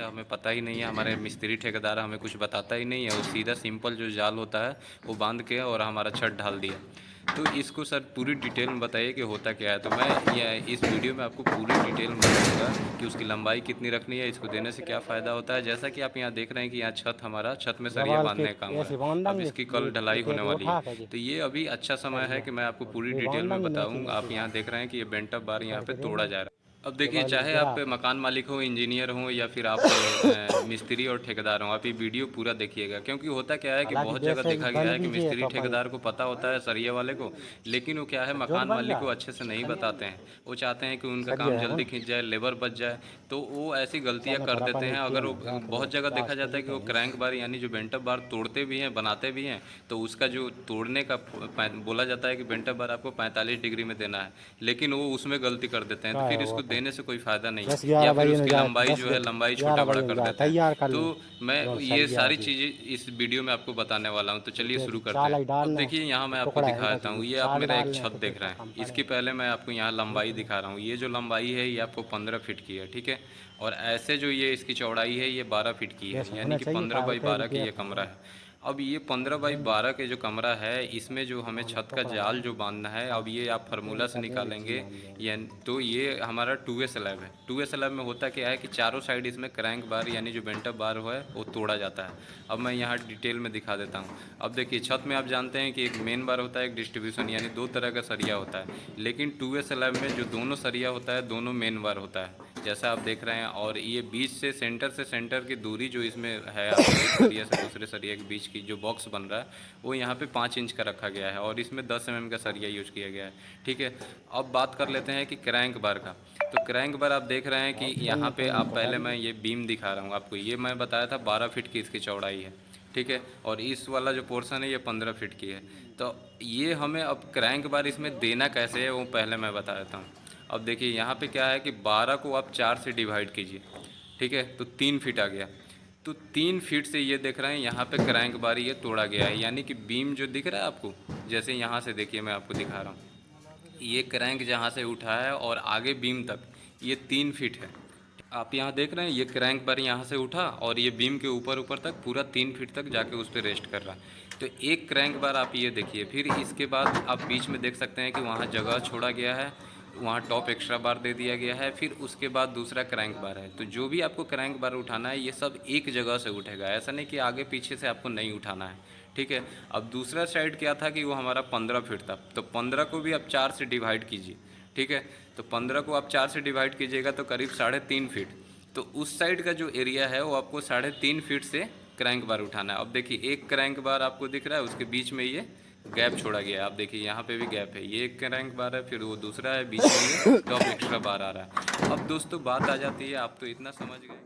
है हमें पता ही नहीं है, हमारे मिस्त्री ठेकेदार हमें कुछ बताता ही नहीं है, वो सीधा सिंपल जो जाल होता है वो बांध के और हमारा छत ढाल दिया। तो इसको सर पूरी डिटेल में बताइए कि होता क्या है। तो मैं ये इस वीडियो में आपको पूरी डिटेल में बताऊँगा कि उसकी लंबाई कितनी रखनी है, इसको देने से क्या फ़ायदा होता है। जैसा कि आप यहाँ देख रहे हैं कि यहाँ हमारा छत में सरिया जवाल के बांधने का काम हो रहा ऐसे है। अब बांधेंगे इसकी ये कल ढलाई होने एक वाली है। उठा के जी तो ये अभी अच्छा समय है सरिया कि मैं आपको पूरी ये डिटेल में बांधेंगे नीचे बताऊँ। नीचे आप यहाँ देख रहे हैं कि ये बेंटअप बार यहाँ पे करके तोड़ा देंगे जा रहा है। अब देखिए, जवाल चाहे गिरा आप के मकान मालिक हो, इंजीनियर हो या फिर आप मिस्त्री और ठेकेदार हो, आप ये वीडियो पूरा देखिएगा। क्योंकि होता क्या है कि हालांकि बहुत जगह जैसे देखा गया बन है कि दीजिए मिस्त्री तो अपन ठेकेदार को पता होता है सरिया वाले को, लेकिन वो क्या है जोत मकान बन मालिक रहा को है अच्छे से नहीं बताते हैं। वो चाहते हैं कि उनका सरिया काम है जल्दी कौन खींच जाए, लेबर बच जाए, तो वो ऐसी गलतियाँ चलने कर पर देते अपन हैं। एक अगर टीम वो है गाँव के बहुत लोग जगह देखा दास जाता है कि वो नहीं क्रैंक बार यानी जो बेंटअप बार तोड़ते भी हैं, बनाते भी हैं, तो उसका जो तोड़ने का बोला जाता है कि बेंटअप बार आपको 45 डिग्री में देना है, लेकिन वो उसमें गलती कर देते हैं। तो क्या है फिर वो इसको अपन देने से कोई फ़ायदा नहीं है, दस या ग्यारह फिर बजे न उसकी जाए लंबाई दस जो है लंबाई छोटा ग्यारह बड़ा बजे न कर जाए देते हैं। तैयार कर तो लें मैं जो ये सरिया सारी जी चीज़ें इस वीडियो में आपको बताने वाला हूँ। तो चलिए सीधे शुरू करते चाल हैं। ही अब डालना है देखिए, यहाँ मैं तो आपको टुकड़ा दिखा इनका देता हूँ। चाहिए ये आप चाल मेरा एक डालने हैं छत तो फिर देख रहे तो हैं। कम इसकी पड़ेगा पहले मैं आपको यहाँ ये लंबाई तो दिखा रहा हूँ। ये जो लंबाई है ये आपको 15 फीट की है, ठीक है। और ऐसे जो ये इसकी चौड़ाई है ये 12 फीट की है, जैसे यानी होना कि चाहिए 15 क्या बाई होता है कि 12 का ये गैप हो कमरा है। अब ये 15 बाई 12 के जो कमरा है, इसमें जो हमें हाँ छत का टुकड़ा जाल जो बांधना है, अब ये आप फार्मूला से इनका देंगे जी निकालेंगे। मान देंगे या तो ये हमारा 2 वे स्लैब है। 2 वे स्लैब में होता क्या है कि चारों साइड इसमें क्रैंक बार यानी जो बेंटअप बार है वो तोड़ा जाता है। अब मैं यहाँ डिटेल में दिखा देता हूँ। अब देखिए, छत में आप जानते हैं कि एक मेन बार होता है, एक डिस्ट्रीब्यूशन, यानी दो तरह का सरिया होता है। लेकिन 2 वे स्लैब में जो दोनों सरिया होता है, दोनों मेन बार होता है, जैसा आप देख रहे हैं। और ये बीच से सेंटर की दूरी जो इसमें है, आपको एक सरिया से दूसरे सरिया के बीच की जो बॉक्स बन रहा है, वो यहाँ पे 5 इंच का रखा गया है और इसमें 10 mm का सरिया यूज किया गया है, ठीक है। अब बात कर लेते हैं कि क्रैंक बार का। तो क्रैंक बार आप देख रहे हैं कि यहाँ पे आप पहले मैं ये बीम दिखा रहा हूँ आपको। ये मैं बताया था 12 फीट की इसकी चौड़ाई है, ठीक है। और इस वाला जो पोर्शन है ये 15 फीट की है। तो ये हमें अब क्रैंक बार इसमें देना कैसे है वो पहले मैं बता देता हूँ। अब देखिए, यहाँ पे क्या है कि 12 को आप 4 से डिवाइड कीजिए, ठीक है, तो 3 फीट आ गया। तो 3 फीट से ये देख रहे हैं यहाँ पे क्रैंक बार ये तोड़ा गया है, यानी कि बीम जो दिख रहा है आपको, जैसे यहाँ से देखिए मैं आपको दिखा रहा हूँ, ये क्रैंक जहाँ से उठा है और आगे बीम तक ये 3 फीट है। आप यहाँ देख रहे हैं ये क्रैंक बार यहाँ से उठा और ये बीम के ऊपर ऊपर तक पूरा 3 फीट तक जाके उस पर रेस्ट कर रहा है। तो एक क्रैंक बार आप ये देखिए। फिर इसके बाद आप बीच में देख सकते हैं कि वहाँ जगह छोड़ा गया है, वहाँ टॉप एक्स्ट्रा बार दे दिया गया है। फिर उसके बाद दूसरा क्रैंक बार है। तो जो भी आपको क्रैंक बार उठाना है ये सब एक जगह से उठेगा, ऐसा नहीं कि आगे पीछे से आपको नहीं उठाना है, ठीक है। अब दूसरा साइड क्या था कि वो हमारा 15 फीट था, तो 15 को भी आप 4 से डिवाइड कीजिए, ठीक है। तो 15 को आप 4 से डिवाइड कीजिएगा तो करीब 3.5 फीट। तो उस साइड का जो एरिया है वो आपको 3.5 फीट से क्रैंक बार उठाना है। अब देखिए, एक क्रैंक बार आपको दिख रहा है, उसके बीच में ये गैप छोड़ा गया है। आप देखिए यहाँ पे भी गैप है, ये एक क्रैंक बार है, फिर वो दूसरा है, बीच में ये टॉप एक्स्ट्रा बार आ रहा है। अब दोस्तों बात आ जाती है, आप तो इतना समझ गए।